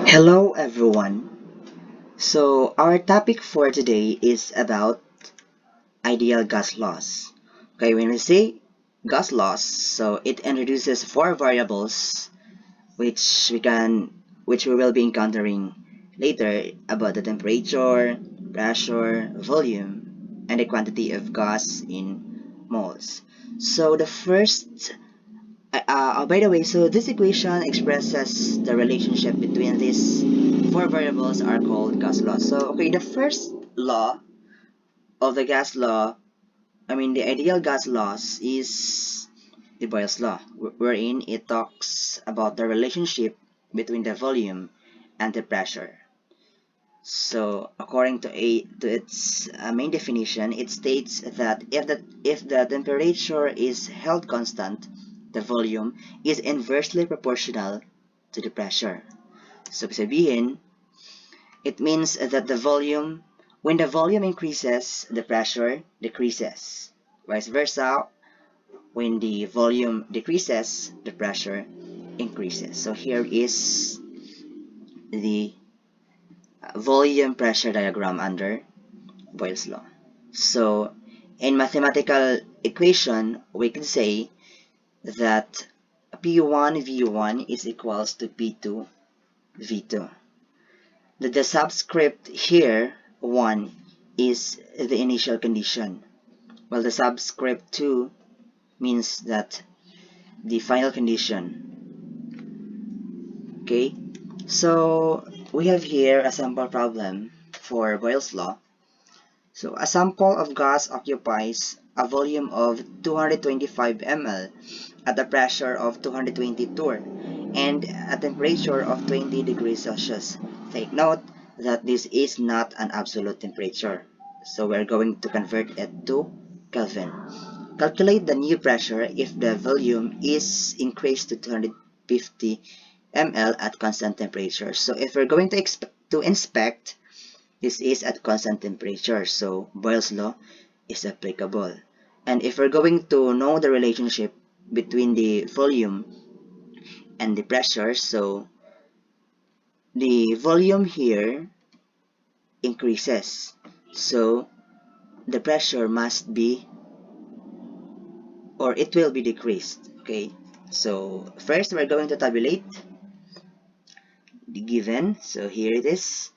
Hello everyone. So our topic for today is about ideal gas laws. Okay, when we say gas laws, so it introduces four variables which we will be encountering later about the temperature, pressure, volume, and the quantity of gas in moles. So the first by the way, so this equation expresses the relationship between these four variables are called gas laws. So, okay, the first law of the gas law, the ideal gas laws is the Boyle's law, wherein it talks about the relationship between the volume and the pressure. So, according to its main definition, it states that if the temperature is held constant, the volume is inversely proportional to the pressure. So, sabihin, it means that when the volume increases, the pressure decreases. Vice versa, when the volume decreases, the pressure increases. So, here is the volume pressure diagram under Boyle's law. So, in mathematical equation, we can say that P1 V1 is equals to P2 V2. The subscript here, 1, is the initial condition, while the subscript 2 means that the final condition. Okay, so we have here a sample problem for Boyle's law. So a sample of gas occupies a volume of 225 ml at a pressure of 220 torr and a temperature of 20 degrees Celsius. Take note that this is not an absolute temperature, so we're going to convert it to Kelvin. Calculate the new pressure if the volume is increased to 250 ml at constant temperature. So if we're going to inspect, this is at constant temperature, so Boyle's law is applicable. And if we're going to know the relationship between the volume and the pressure, so the volume here increases, so the pressure must be, or it will be decreased. Okay, so first we're going to tabulate the given. So here it is.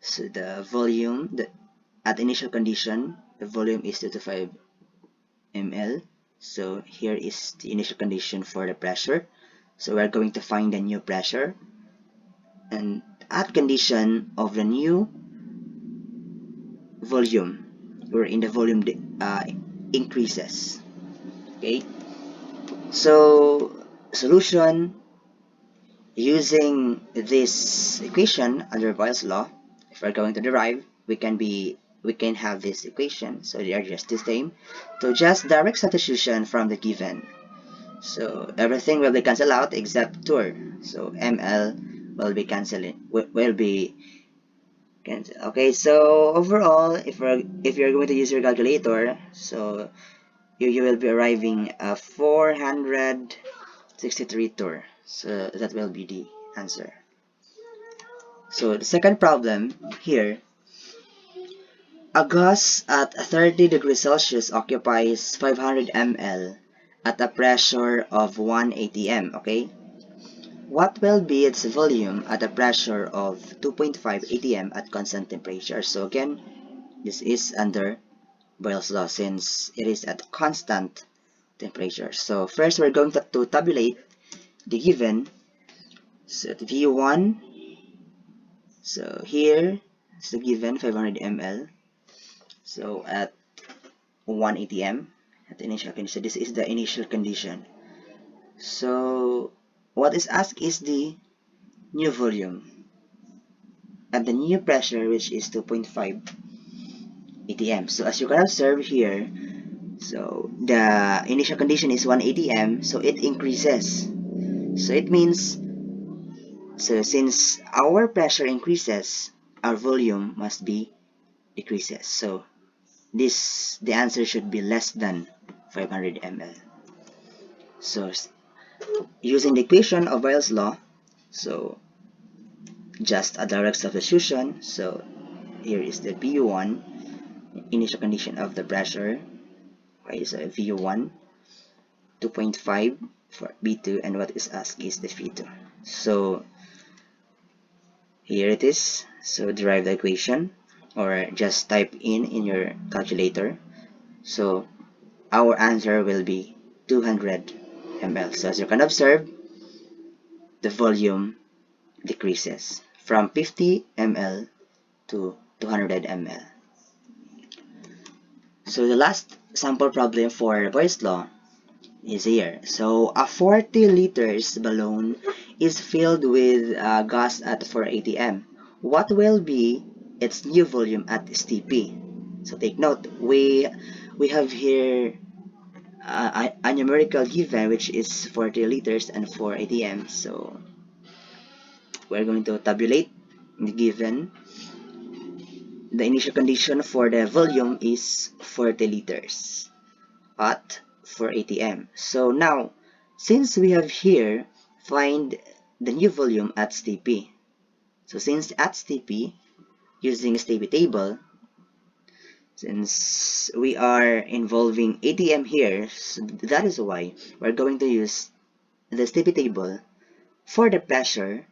So the volume, at initial condition, the volume is 225 ml. So here is the initial condition for the pressure. So we're going to find the new pressure, and at condition of the new volume, wherein the volume increases. Okay, so solution using this equation under Boyle's law, if we're going to derive, we can have this equation. So they are just the same. So just direct substitution from the given. So everything will be cancelled out except torr. So ml will be cancelling. Will be cancelled. Okay. So overall, if you're going to use your calculator, so you will be arriving at 463 torr. So that will be the answer. So the second problem here, a gas at 30 degrees Celsius occupies 500 ml at a pressure of 1 atm. Okay, what will be its volume at a pressure of 2.5 atm at constant temperature? So again, this is under Boyle's law since it is at constant temperature. So first we're going to tabulate the given. So V1, so here is the given 500 ml. So at 1 atm at the initial condition, this is the initial condition. So what is asked is the new volume and the new pressure, which is 2.5 atm. So as you can observe here, so the initial condition is 1 atm, so it increases. So it means, so since our pressure increases, our volume must be decreases. So the answer should be less than 500 ml. So using the equation of Boyle's law, so just a direct substitution. So here is the V1, initial condition of the pressure. Okay, so V1, 2.5 for B2, and what is asked is the V2. So here it is. So derive the equation, or just type in your calculator. So our answer will be 200 ml. So as you can observe, the volume decreases from 50 ml to 200 ml. So the last sample problem for Boyle's law is here. So a 40 liters balloon is filled with gas at 4 atm. What will be its new volume at STP? So take note, we have here a numerical given which is 40 liters and 4 atm. So we're going to tabulate the given. The initial condition for the volume is 40 liters at 4 atm. So now, since we have here, find the new volume at STP. So since at STP, using STP table, since we are involving ATM here, so that is why we're going to use the STP table for the pressure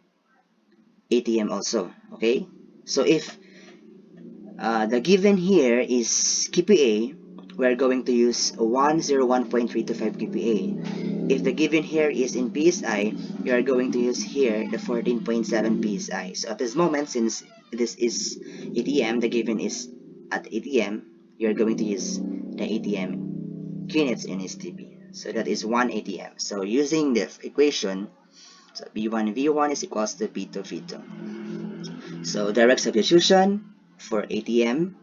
ATM also. Okay, so if the given here is kPa, we're going to use 101.325 kPa. If the given here is in PSI, we are going to use here the 14.7 PSI. So at this moment, since this is ATM, the given is at ATM, you are going to use the ATM units in STP. So that is 1 ATM. So using the equation, so B1 V1 is equals to P2 V2. So direct substitution for ATM.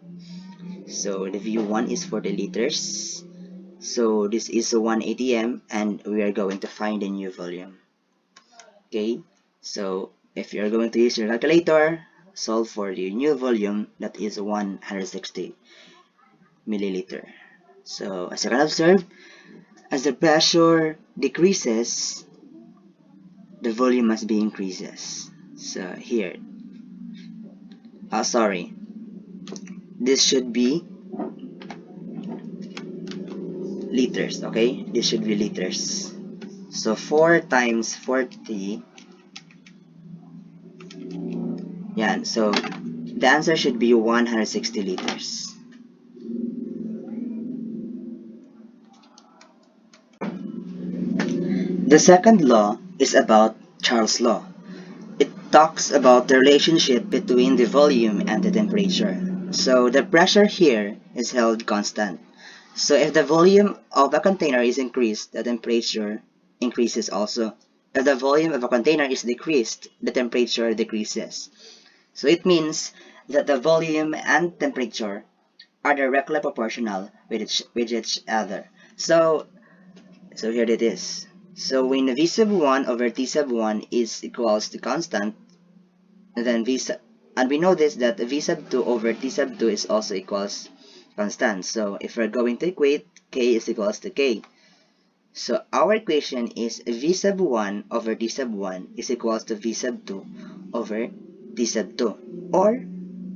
So the V1 is 40 liters. So this is 1 ATM, and we are going to find the new volume. Okay, so if you are going to use your calculator, solve for the new volume, that is 160 milliliter. So as you can observe, as the pressure decreases, the volume must be increases. So here, sorry, this should be liters. Okay, this should be liters. So 4 times 40, yan. So the answer should be 160 liters. The second law is about Charles' law. It talks about the relationship between the volume and the temperature. So the pressure here is held constant. So if the volume of a container is increased, the temperature increases also. If the volume of a container is decreased, the temperature decreases. So it means that the volume and temperature are directly proportional with each other. So here it is. So when V sub 1 over T sub 1 is equals to constant, then and we know this that V sub 2 over T sub 2 is also equals constant. So if we're going to equate, K is equals to K. So our equation is V sub 1 over T sub 1 is equals to V sub 2 over T sub 2. Or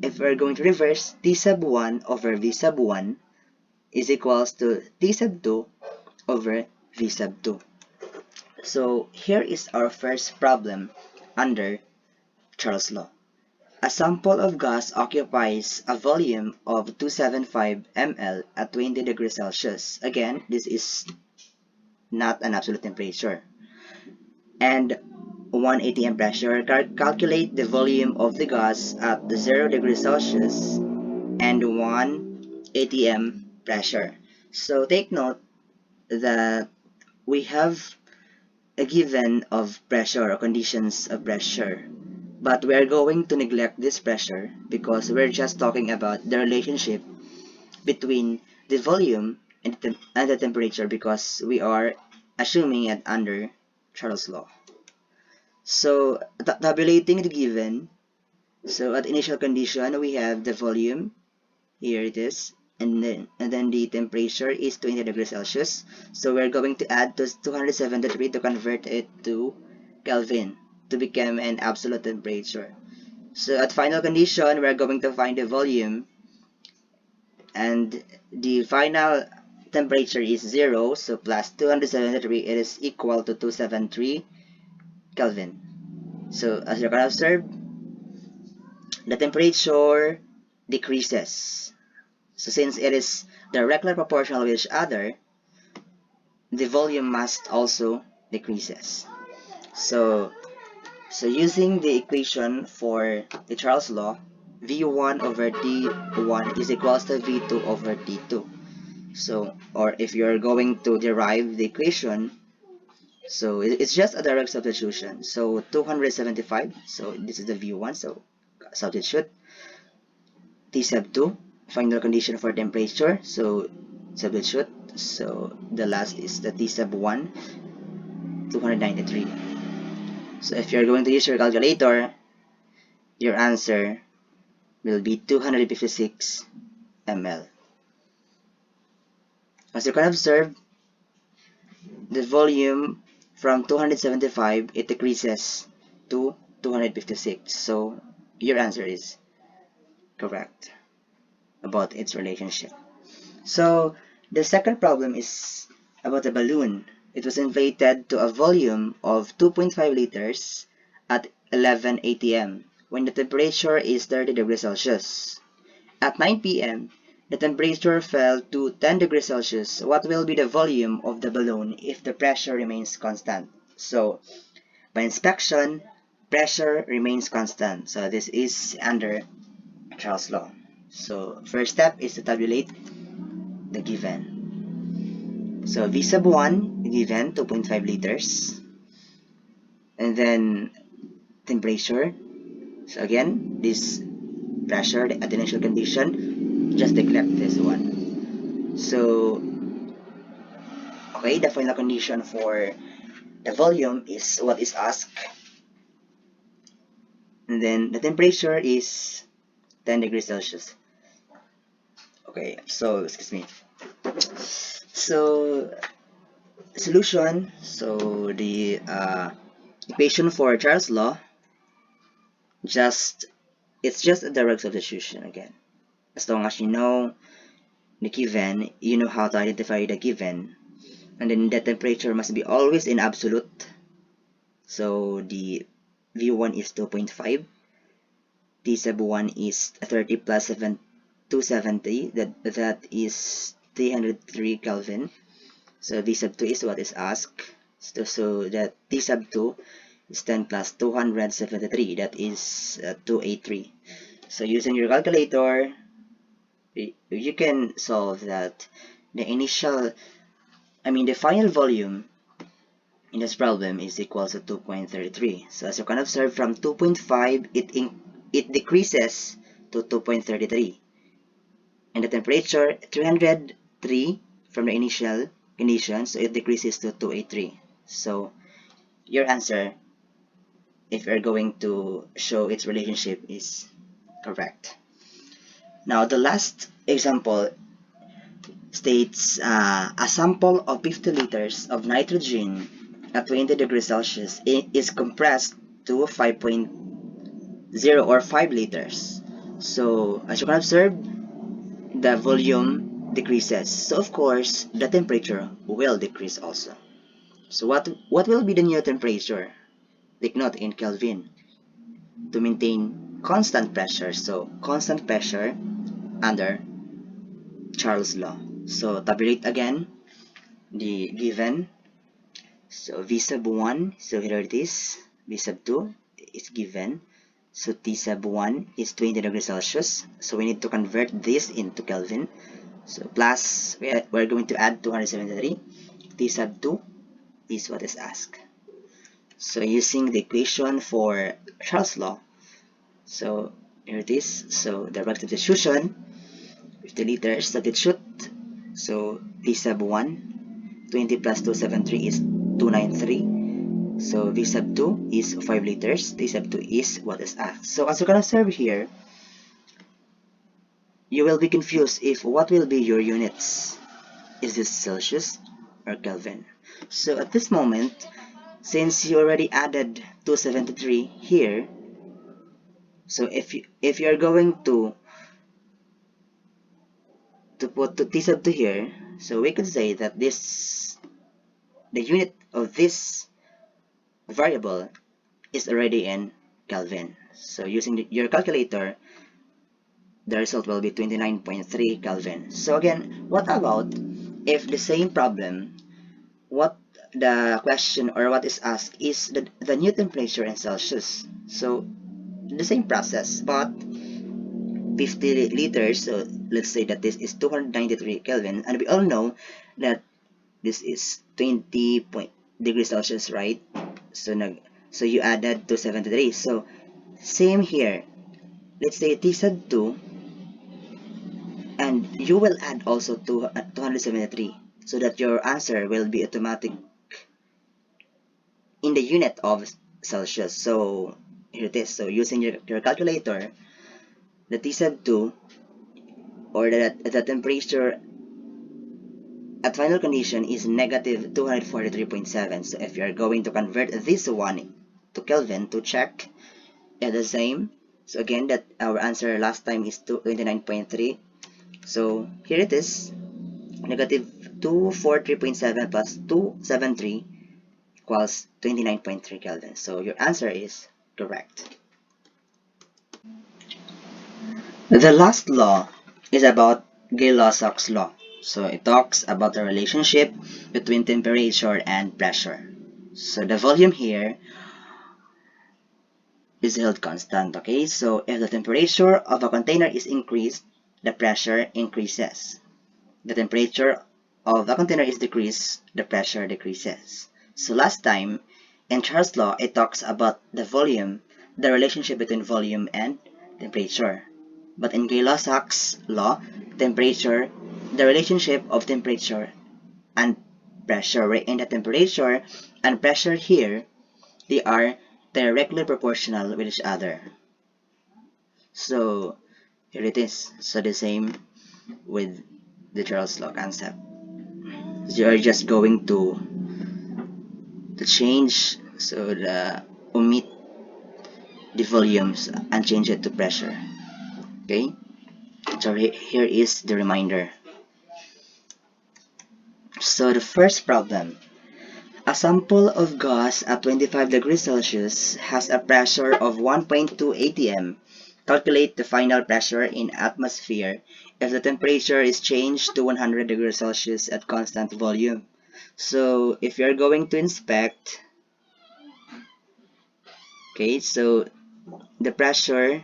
if we're going to reverse, T sub 1 over V sub 1 is equals to T sub 2 over V sub 2. So here is our first problem under Charles' law. A sample of gas occupies a volume of 275 ml at 20 degrees Celsius. Again, this is not an absolute temperature. And 1 atm pressure. Calculate the volume of the gas at 0 degrees Celsius and 1 atm pressure. So take note that we have a given of pressure or conditions of pressure, but we are going to neglect this pressure because we're just talking about the relationship between the volume and the temperature, because we are assuming it under Charles' law. So tabulating the given, so at initial condition we have the volume, here it is, and then the temperature is 20 degrees Celsius. So we're going to add to 273 to convert it to Kelvin to become an absolute temperature. So at final condition, we're going to find the volume, and the final temperature is 0, so plus 273, it is equal to 273 Kelvin. So as you can observe, the temperature decreases. So since it is directly proportional with each other, the volume must also decreases. So using the equation for the Charles law, V1 over D1 is equals to V2 over D2. So, or if you're going to derive the equation, so it's just a direct substitution. So 275, so this is the V1, so substitute. T sub 2, final condition for temperature, so substitute. So the last is the T sub 1, 293. So if you're going to use your calculator, your answer will be 256 ml. As you can observe, the volume from 275, it decreases to 256. So your answer is correct about its relationship. So the second problem is about a balloon. It was inflated to a volume of 2.5 liters at 11 atm when the temperature is 30 degrees Celsius. At 9 p.m., the temperature fell to 10 degrees Celsius. What will be the volume of the balloon if the pressure remains constant? So, by inspection, pressure remains constant. So, this is under Charles' law. So, first step is to tabulate the given. So, V sub 1 given 2.5 liters. And then temperature. So, again, this pressure at the initial condition, just neglect this one. So, okay, the final condition for the volume is what is asked. And then the temperature is 10 degrees Celsius. Okay, so, excuse me. So, solution. So, the equation for Charles' law, it's just a direct substitution again. As long as you know the given, you know how to identify the given. And then the temperature must be always in absolute. So the V1 is 2.5, T sub 1 is 30 plus 270, that is 303 Kelvin. So V sub 2 is what is asked. So that T sub 2 is 10 plus 273, that is 283. So using your calculator, you can solve that. The final volume in this problem is equal to 2.33. So as you can observe, from 2.5, it decreases to 2.33. And the temperature, 303 from the initial condition, so it decreases to 283. So your answer, if you're going to show its relationship, is correct. Now the last example states a sample of 50 liters of nitrogen at 20 degrees Celsius is compressed to 5.0 or 5 liters. So as you can observe, the volume decreases. So of course, the temperature will decrease also. So what will be the new temperature? Take note in Kelvin to maintain constant pressure. So constant pressure under Charles' law. So tabulate again the given. So V sub 1, so here it is. V sub 2 is given. So T sub 1 is 20 degrees Celsius. So we need to convert this into Kelvin. So plus, we're going to add 273. T sub 2 is what is asked. So using the equation for Charles' law, so here it is. So direct substitution, 50 liters substitute. So T sub 1, 20 plus 273 is 293. So V sub 2 is 5 liters. T sub 2 is what is asked. So as you can observe here, you will be confused if what will be your units. Is this Celsius or Kelvin? So at this moment, since you already added 273 here, So if you're going to put to T sub 2 here, so we could say that the unit of this variable is already in Kelvin. So using your calculator, the result will be 29.3 Kelvin. So again, what about if the same problem, what the question or what is asked is the new temperature in Celsius. So the same process, but 50 liters. So let's say that this is 293 Kelvin, and we all know that this is 20 degrees Celsius, right? So so you added 273. So same here. Let's say T sub 2, and you will add also 273, so that your answer will be automatic in the unit of Celsius. So here it is. So using your calculator, the T sub 2, or the temperature at final condition is negative 243.7. So if you are going to convert this one to Kelvin to check at the same, so again that our answer last time is 29.3. So here it is, negative 243.7 plus 273 equals 29.3 Kelvin. So your answer is correct. The last law is about Gay-Lussacs Law. So it talks about the relationship between temperature and pressure. So the volume here is held constant, okay? So if the temperature of a container is increased, the pressure increases. The temperature of the container is decreased, the pressure decreases. So last time, in Charles' law, it talks about the volume, the relationship between volume and temperature. But in Gay-Lussacs law, temperature, the relationship of temperature and pressure, wherein the temperature and pressure here, they are directly proportional with each other. So here it is. So the same with the Charles law concept. You are just going to change, so the omit the volumes and change it to pressure. Okay, so here is the reminder. So the first problem, a sample of gas at 25 degrees Celsius has a pressure of 1.2 atm. Calculate the final pressure in atmosphere if the temperature is changed to 100 degrees Celsius at constant volume. So if you're going to inspect, okay, so the pressure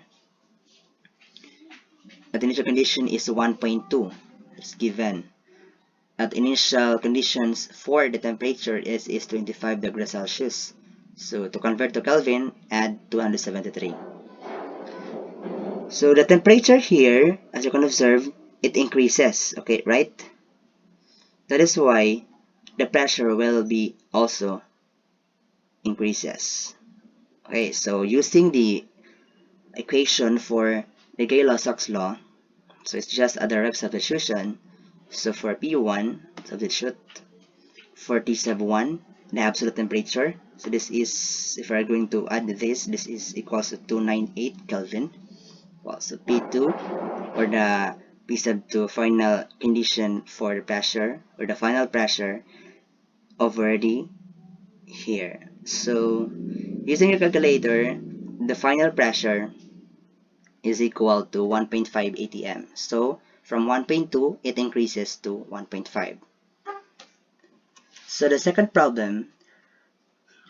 at initial condition is 1.2. It's given. At initial conditions for the temperature is 25 degrees Celsius. So to convert to Kelvin, add 273. So the temperature here, as you can observe, it increases, okay, right? That is why the pressure will be also increases. Okay, so using the equation for the Gay-Lussacs law, so it's just a direct substitution. So for P1, substitute for T sub 1, the absolute temperature. So this is, if we're going to add this is equals to 298 Kelvin. Well, so P2, or the P sub 2 final condition for the pressure, or the final pressure already here. So using your calculator, the final pressure is equal to 1.5 atm. So from 1.2, it increases to 1.5. So the second problem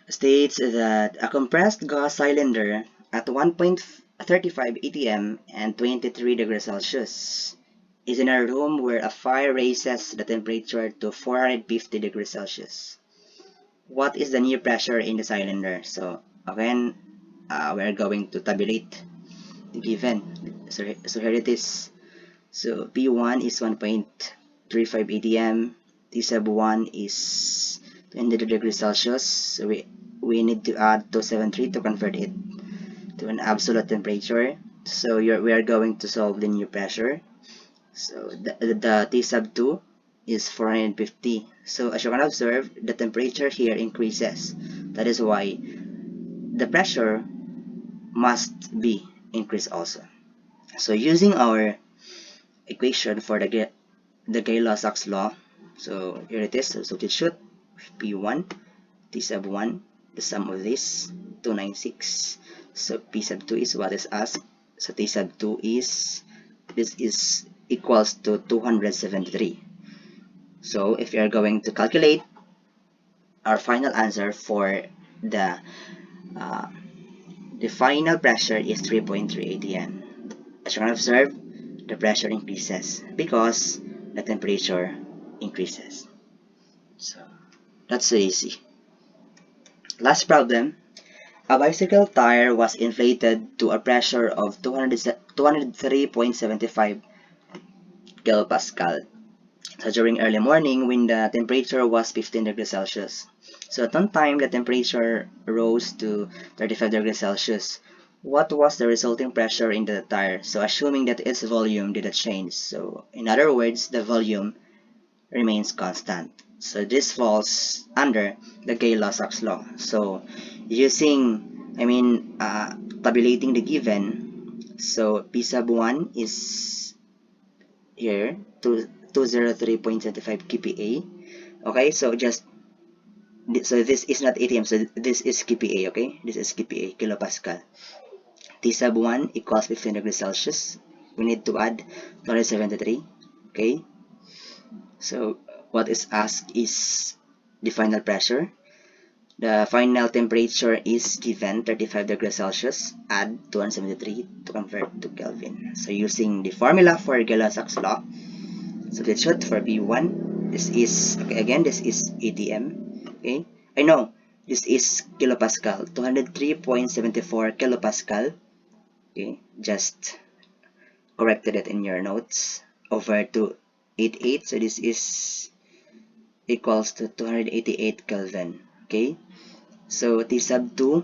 states that a compressed gas cylinder at 1.35 atm and 23 degrees Celsius is in a room where a fire raises the temperature to 450 degrees Celsius. What is the new pressure in the cylinder? So again, we're going to tabulate the given. So here it is. So P1 is 1.35 atm, T sub 1 is 20 degrees Celsius. So we need to add 273 to convert it to an absolute temperature. So we are going to solve the new pressure. So the T sub 2 is 450. So as you can observe, the temperature here increases. That is why the pressure must be increase also. So using our equation for the Gay-Lussacs law, so here it is, so substitute P1, T sub 1, the sum of this, 296. So P sub 2 is what is asked. So T sub 2 is, this is equals to 273. So if you are going to calculate our final answer for the uh, the final pressure is 3.3 atm. As you can observe, the pressure increases because the temperature increases. So that's so easy. Last problem. A bicycle tire was inflated to a pressure of 203.75 kilopascal. So during early morning when the temperature was 15 degrees Celsius. So at one time the temperature rose to 35 degrees Celsius. What was the resulting pressure in the tire? So assuming that its volume didn't change. So in other words, the volume remains constant. So this falls under the Gay-Lussacs law. So using, tabulating the given, so P sub 1 is here, 203.75 kPa. Okay, so so this is not ATM, so this is kPa, okay? This is kPa, kilopascal. T sub 1 equals 15 degrees Celsius. We need to add 273, okay? So what is asked is the final pressure. The final temperature is given 35 degrees Celsius. Add 273 to convert to Kelvin. So using the formula for Gay-Lussacs law, substitute for P1. This is, okay, again, this is ATM. Okay, I know this is kilopascal, 203.74 kilopascal. Okay, just corrected it in your notes over to 88. So this is equals to 288 Kelvin. Okay, so T sub 2,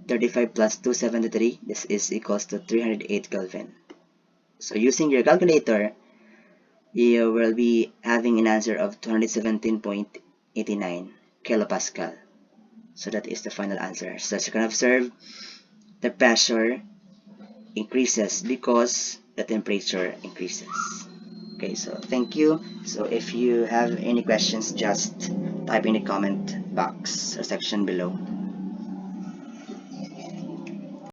35 plus 273, this is equals to 308 Kelvin. So using your calculator, you will be having an answer of 217.89 kilopascal. So that is the final answer. So as you can observe, the pressure increases because the temperature increases. Okay, so thank you. So if you have any questions, just type in the comment box or section below.